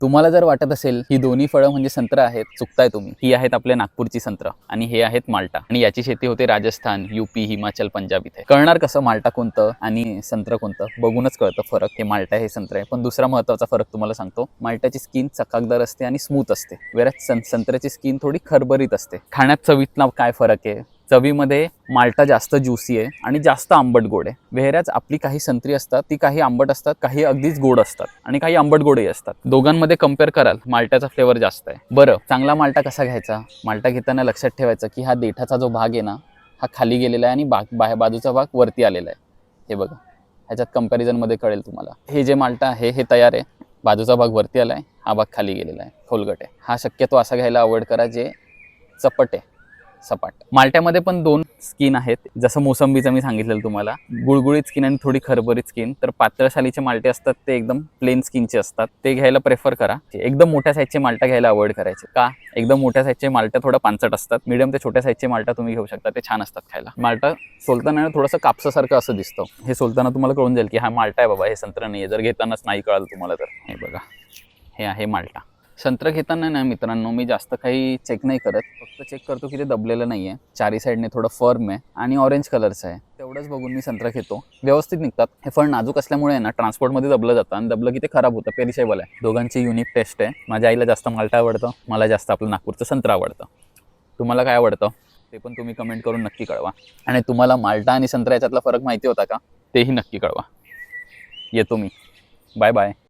तुम्हाला जर वाटत असेल ही दोन्ही फळं म्हणजे संत्र आहेत, चुकताय तुम्ही. ही आहेत आपल्या नागपूरची संत्र आणि हे आहेत माल्टा आणि याची शेती होते राजस्थान, यूपी, हिमाचल, पंजाब इथे. कळणार कसं माल्टा कोणतं आणि संत्र कोणतं? बघूनच कळतं फरक. हे माल्टा हे संत्र आहे. पण दुसरा महत्त्वाचा फरक तुम्हाला सांगतो. माल्टाची स्किन चकाकदार असते आणि स्मूथ असते, वेळेस संत्र्याची स्किन थोडी खरबरीत असते. खाण्यात चवीतला काय फरक आहे? चवीमध्ये माल्टा जास्त ज्युसी आहे आणि जास्त आंबट गोड आहे. वेहऱ्याच आपली काही संत्री असतात ती काही आंबट असतात, काही अगदीच गोड असतात आणि काही आंबट गोडही असतात. दोघांमध्ये कम्पेअर कराल माल्टाचा फ्लेवर जास्त आहे. बरं, चांगला माल्टा कसा घ्यायचा? माल्टा घेताना लक्षात ठेवायचं की हा देठाचा जो भाग आहे ना, हा खाली गेलेला आहे आणि बाजूचा भाग वरती आलेला आहे. हे बघा, ह्याच्यात कंपॅरिझनमध्ये कळेल तुम्हाला. हे जे माल्टा आहे हे तयार आहे, बाजूचा भाग वरती आला आहे, हा भाग खाली गेलेला आहे, खोलगट आहे. हा शक्यतो असा घ्यायला अवॉइड करा जे चपट आहे, सपाट. माल्ट्यामध्ये पण दोन स्किन आहेत, जसं मोसंबीचं मी सांगितलेलं तुम्हाला, गुळगुळीत स्किन आणि थोडी खरबरीत स्किन. तर पातळ सालीचे माल्टे असतात ते एकदम प्लेन स्किनचे असतात, ते घ्यायला प्रेफर करा. एकदम मोठ्या साईजचे माल्टा घ्यायला अवॉइड करायचे. का? एकदम मोठ्या साईजचे माल्टा थोडं पांचट असतात. मीडियम ते छोट्या साईजचे माल्टा तुम्ही घेऊ शकता, ते छान असतात खायला. माल्टा सोलताना थोडंसं कापसासारखं असं दिसतं. हे सोलताना तुम्हाला कळून जाईल की हा माल्टा आहे बाबा, हे संत्र नाही आहे. जर घेतानाच नाही कळालं तुम्हाला तर. हे बघा, हे आहे माल्टा. संत्र घेताना ना मित्रांनो, मी जास्त काही चेक नाही करत, फक्त चेक करतो की ते दबलेलं नाही आहे, चारी साईडने थोडं फर्म आहे आणि ऑरेंज कलरचं आहे. तेवढंच बघून मी संत्र घेतो. व्यवस्थित निघतात. हे फळ नाजूक असल्यामुळे ना ट्रान्सपोर्टमध्ये दबलं जातं आणि दबलं की ते खराब होतं, पेरिशेबल आहे. दोघांची युनिक टेस्ट आहे. माझ्या आईला जास्त माल्टा आवडतं, मला जास्त आपलं नागपूरचं संत्र आवडतं. तुम्हाला काय आवडतं ते पण तुम्ही कमेंट करून नक्की कळवा. आणि तुम्हाला माल्टा आणि संत्रा याच्यातला फरक माहिती होता का? तेही नक्की कळवा. येतो मी. Bye bye.